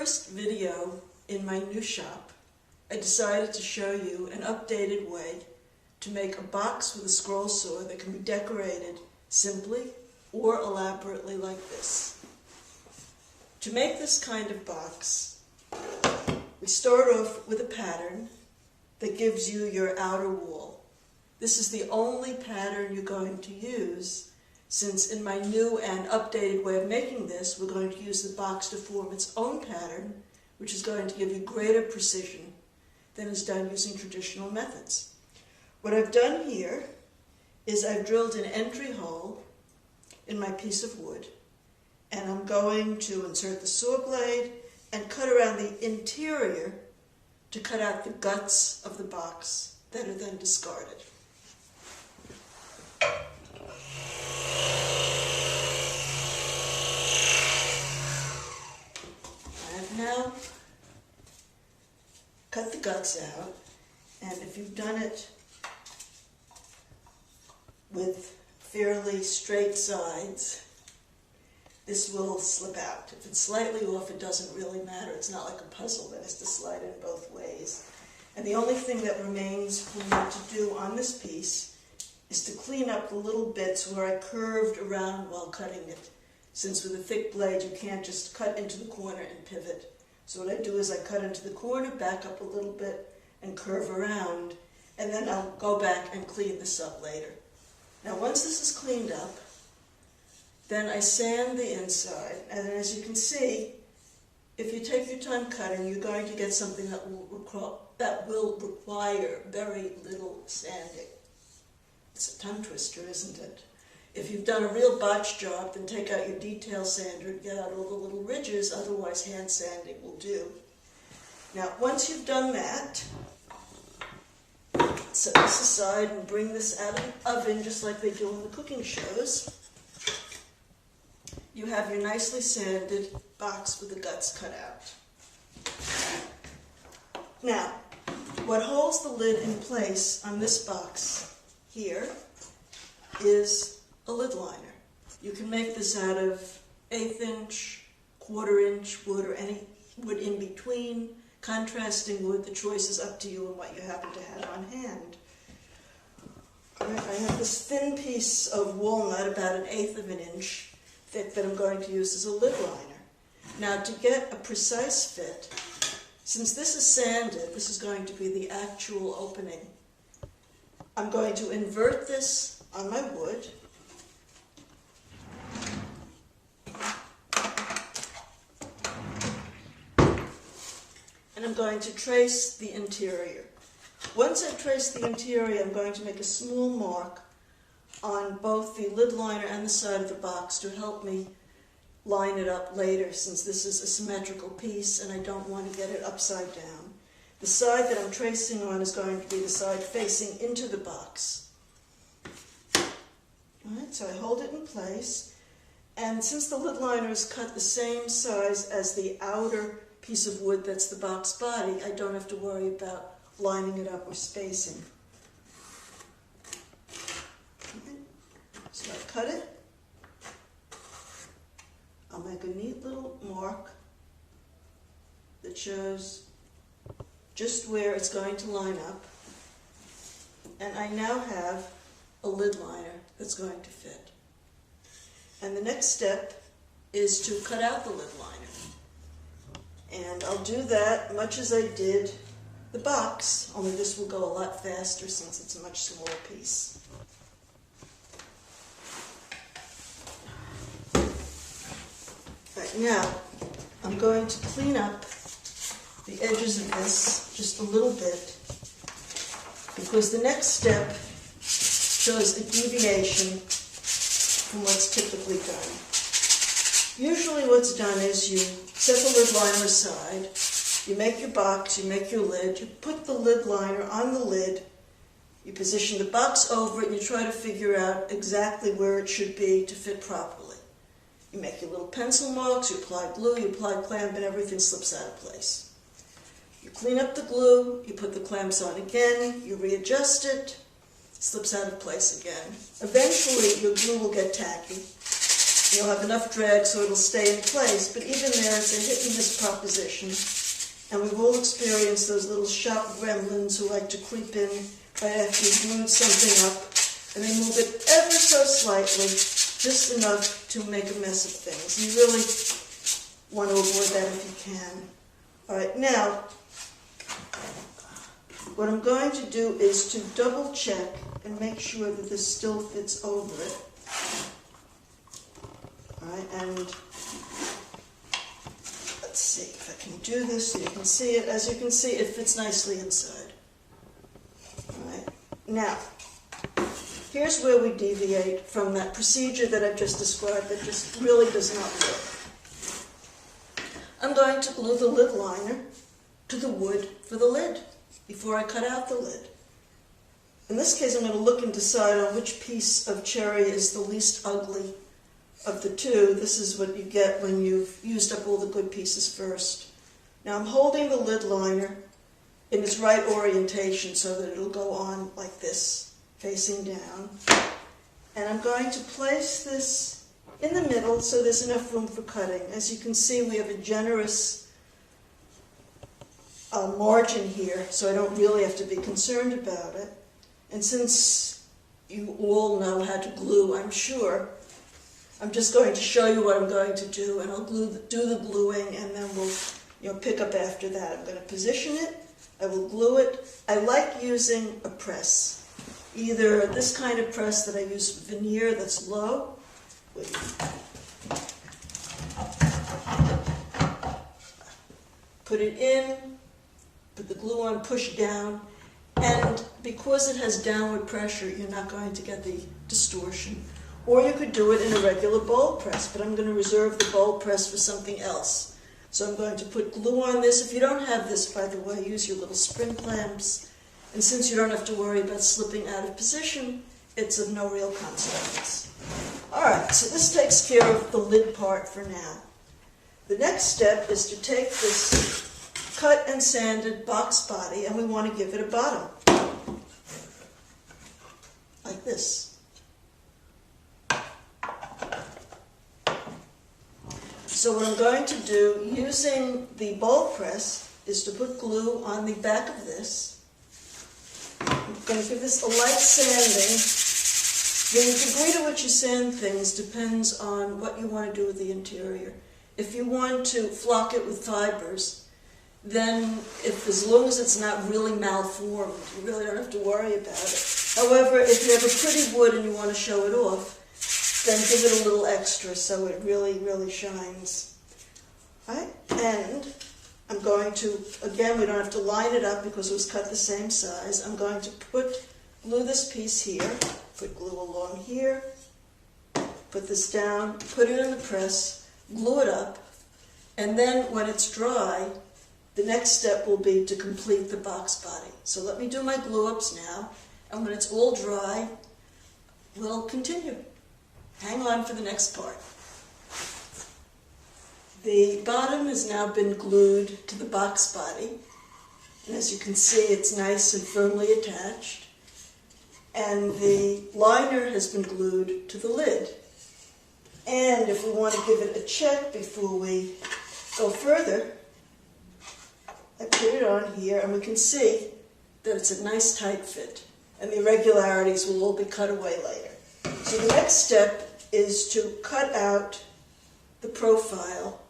first video in my new shop, I decided to show you an updated way to make a box with a scroll saw that can be decorated simply or elaborately like this. To make this kind of box, we start off with a pattern that gives you your outer wall. This is the only pattern you're going to use, since in my new and updated way of making this, we're going to use the box to form its own pattern, which is going to give you greater precision than is done using traditional methods. What I've done here is I've drilled an entry hole in my piece of wood, and I'm going to insert the saw blade and cut around the interior to cut out the guts of the box that are then discarded. I've now cut the guts out, and if you've done it with fairly straight sides, this will slip out. If it's slightly off, it doesn't really matter. It's not like a puzzle that has to slide in both ways. And the only thing that remains for me to do on this piece is to clean up the little bits where I curved around while cutting it. Since with a thick blade, you can't just cut into the corner and pivot. So what I do is I cut into the corner, back up a little bit, and curve around, and then I'll go back and clean this up later. Now once this is cleaned up, then I sand the inside, and as you can see, if you take your time cutting, you're going to get something that will require very little sanding. It's a tongue twister, isn't it? If you've done a real botch job, then take out your detail sander and get out all the little ridges, otherwise hand sanding will do. Now, once you've done that, set this aside and bring this out of the oven just like they do in the cooking shows. You have your nicely sanded box with the guts cut out. Now, what holds the lid in place on this box here is a lid liner. You can make this out of 1/8 inch, 1/4 inch wood, or any wood in between. Contrasting wood, the choice is up to you and what you happen to have on hand. All right, I have this thin piece of walnut, about 1/8 inch thick, that I'm going to use as a lid liner. Now, to get a precise fit, since this is sanded, this is going to be the actual opening. I'm going to invert this on my wood. And I'm going to trace the interior. Once I've traced the interior, I'm going to make a small mark on both the lid liner and the side of the box to help me line it up later, since this is a symmetrical piece and I don't want to get it upside down. The side that I'm tracing on is going to be the side facing into the box. All right, so I hold it in place, and since the lid liner is cut the same size as the outer piece of wood that's the box body, I don't have to worry about lining it up or spacing. Okay. So I cut it. I'll make a neat little mark that shows just where it's going to line up. And I now have a lid liner that's going to fit. And the next step is to cut out the lid liner. And I'll do that much as I did the box, only this will go a lot faster since it's a much smaller piece. Right, now, I'm going to clean up the edges of this just a little bit, because the next step shows a deviation from what's typically done. Usually what's done is you set the lid liner aside, you make your box, you make your lid, you put the lid liner on the lid, you position the box over it, and you try to figure out exactly where it should be to fit properly. You make your little pencil marks, you apply glue, you apply clamp, and everything slips out of place. You clean up the glue, you put the clamps on again, you readjust it, slips out of place again. Eventually, your glue will get tacky, You'll have enough drag so it'll stay in place, but even there it's a hit and miss proposition. And we've all experienced those little shop gremlins who like to creep in right after you've glued something up, and they move it ever so slightly, just enough to make a mess of things. You really want to avoid that if you can. All right, now, what I'm going to do is to double check and make sure that this still fits over it. All right, and let's see if I can do this so you can see it. As you can see, it fits nicely inside. All right, now, here's where we deviate from that procedure that I've just described that just really does not work. I'm going to glue the lid liner to the wood for the lid before I cut out the lid. In this case, I'm going to look and decide on which piece of cherry is the least ugly of the two. This is what you get when you've used up all the good pieces first. Now I'm holding the lid liner in its right orientation so that it'll go on like this, facing down. And I'm going to place this in the middle so there's enough room for cutting. As you can see, we have a generous margin here, so I don't really have to be concerned about it. And since you all know how to glue, I'm sure, I'm just going to show you what I'm going to do, and I'll do the gluing, and then we'll pick up after that. I'm going to position it, I will glue it. I like using a press, either this kind of press that I use veneer that's low. Put it in, put the glue on, push down, and because it has downward pressure, you're not going to get the distortion. Or you could do it in a regular bowl press, but I'm going to reserve the bowl press for something else. So I'm going to put glue on this. If you don't have this, by the way, use your little spring clamps. And since you don't have to worry about slipping out of position, it's of no real consequence. All right, so this takes care of the lid part for now. The next step is to take this cut and sanded box body, and we want to give it a bottom, like this. So what I'm going to do, using the bowl press, is to put glue on the back of this. I'm going to give this a light sanding. The degree to which you sand things depends on what you want to do with the interior. If you want to flock it with fibers, then as long as it's not really malformed, you really don't have to worry about it. However, if you have a pretty wood and you want to show it off, then give it a little extra so it really, really shines. All right? And I'm going to, again, we don't have to line it up because it was cut the same size. I'm going to glue this piece here, put glue along here, put this down, put it in the press, glue it up, and then when it's dry, the next step will be to complete the box body. So let me do my glue ups now, and when it's all dry, we'll continue. Hang on for the next part. The bottom has now been glued to the box body, and as you can see, it's nice and firmly attached, and the liner has been glued to the lid. And if we want to give it a check before we go further, I put it on here, and we can see that it's a nice tight fit, and the irregularities will all be cut away later. So the next step is to cut out the profile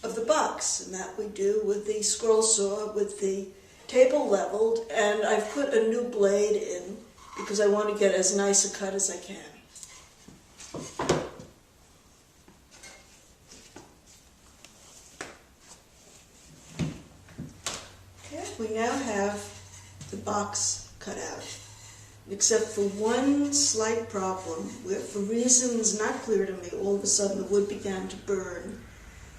of the box, and that we do with the scroll saw with the table leveled, and I've put a new blade in because I want to get as nice a cut as I can. Okay, we now have the box cut out, except for one slight problem, where for reasons not clear to me, all of a sudden the wood began to burn.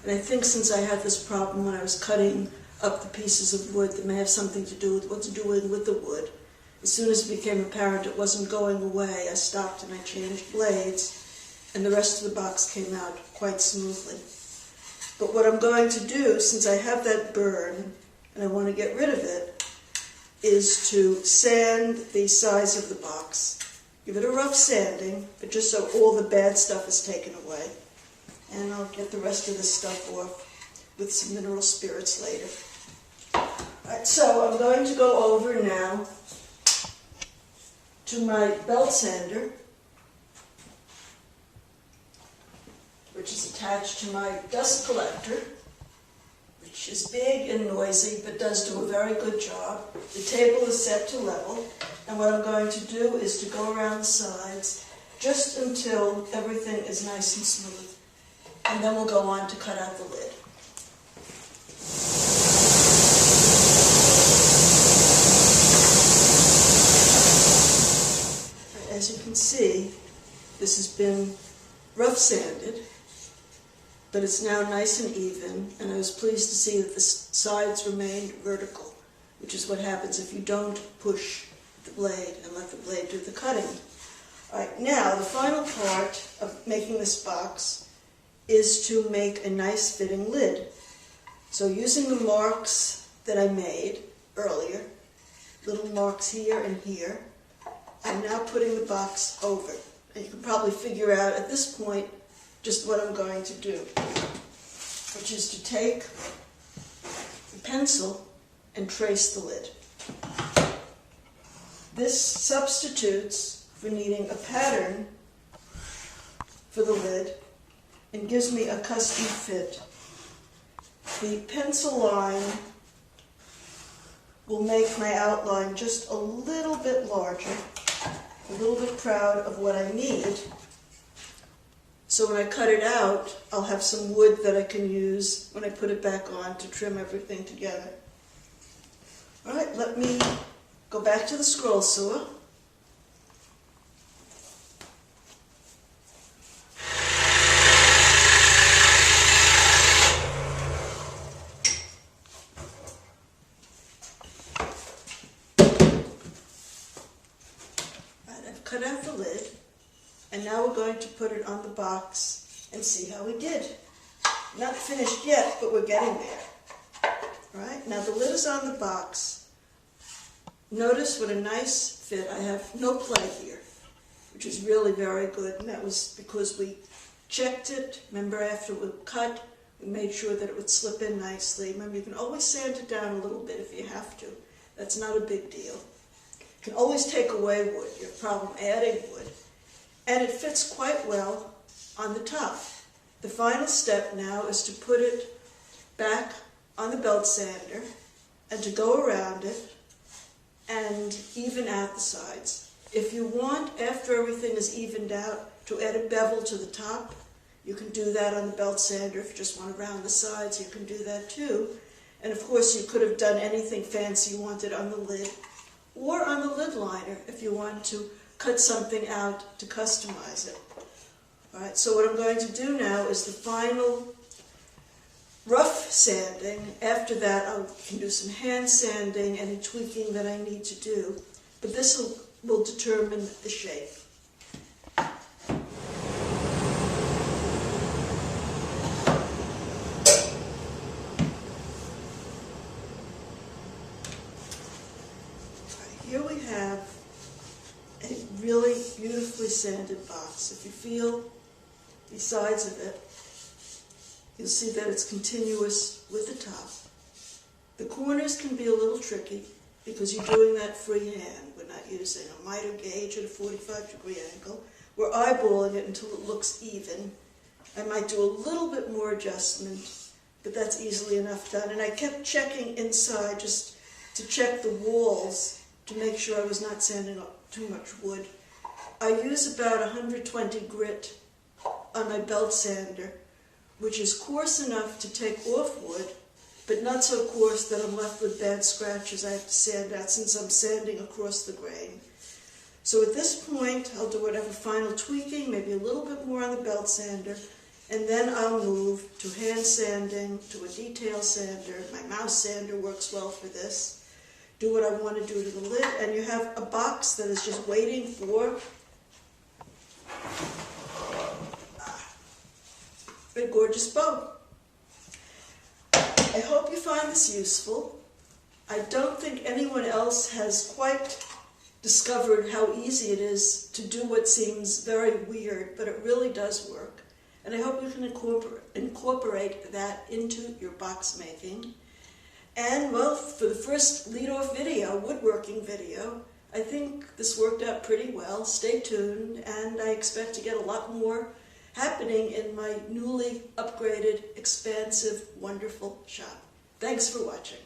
And I think since I had this problem when I was cutting up the pieces of wood, that may have something to do with what's doing with the wood. As soon as it became apparent it wasn't going away, I stopped and I changed blades, and the rest of the box came out quite smoothly. But what I'm going to do, since I have that burn, and I want to get rid of it, is to sand the sides of the box. Give it a rough sanding, but just so all the bad stuff is taken away. And I'll get the rest of this stuff off with some mineral spirits later. Alright, so I'm going to go over now to my belt sander, which is attached to my dust collector, which is big and noisy, but does do a very good job. The table is set to level, and what I'm going to do is to go around the sides just until everything is nice and smooth. And then we'll go on to cut out the lid. As you can see, this has been rough sanded, but it's now nice and even, and I was pleased to see that the sides remained vertical, which is what happens if you don't push the blade and let the blade do the cutting. All right, now the final part of making this box is to make a nice fitting lid. So using the marks that I made earlier, little marks here and here, I'm now putting the box over. And you can probably figure out at this point just what I'm going to do, which is to take the pencil and trace the lid. This substitutes for needing a pattern for the lid and gives me a custom fit. The pencil line will make my outline just a little bit larger, a little bit proud of what I need. So when I cut it out, I'll have some wood that I can use when I put it back on to trim everything together. All right, let me go back to the scroll saw. Cut out the lid, and now we're going to put it on the box and see how we did. Not finished yet, but we're getting there. All right, now the lid is on the box. Notice what a nice fit. I have no play here, which is really very good, and that was because we checked it. Remember, after we cut, we made sure that it would slip in nicely. Remember, you can always sand it down a little bit if you have to. That's not a big deal. You can always take away wood, you have a problem adding wood. And it fits quite well on the top. The final step now is to put it back on the belt sander and to go around it and even out the sides. If you want, after everything is evened out, to add a bevel to the top, you can do that on the belt sander. If you just want to round the sides, you can do that too. And of course, you could have done anything fancy you wanted on the lid, or on the lid liner if you want to cut something out to customize it. All right, so what I'm going to do now is the final rough sanding. After that, I can do some hand sanding, any tweaking that I need to do, but this will determine the shape. Here we have a really beautifully sanded box. If you feel the sides of it, you'll see that it's continuous with the top. The corners can be a little tricky because you're doing that freehand. We're not using a miter gauge at a 45-degree angle. We're eyeballing it until it looks even. I might do a little bit more adjustment, but that's easily enough done. And I kept checking inside just to check the walls to make sure I was not sanding up too much wood. I use about 120 grit on my belt sander, which is coarse enough to take off wood, but not so coarse that I'm left with bad scratches I have to sand out since I'm sanding across the grain. So at this point, I'll do whatever final tweaking, maybe a little bit more on the belt sander, and then I'll move to hand sanding, to a detail sander. My mouse sander works well for this. Do what I want to do to the lid, and you have a box that is just waiting for a gorgeous bow. I hope you find this useful. I don't think anyone else has quite discovered how easy it is to do what seems very weird, but it really does work. And I hope you can incorporate that into your box making. And, well, for the first lead-off video, woodworking video, I think this worked out pretty well. Stay tuned, and I expect to get a lot more happening in my newly upgraded, expansive, wonderful shop. Thanks for watching.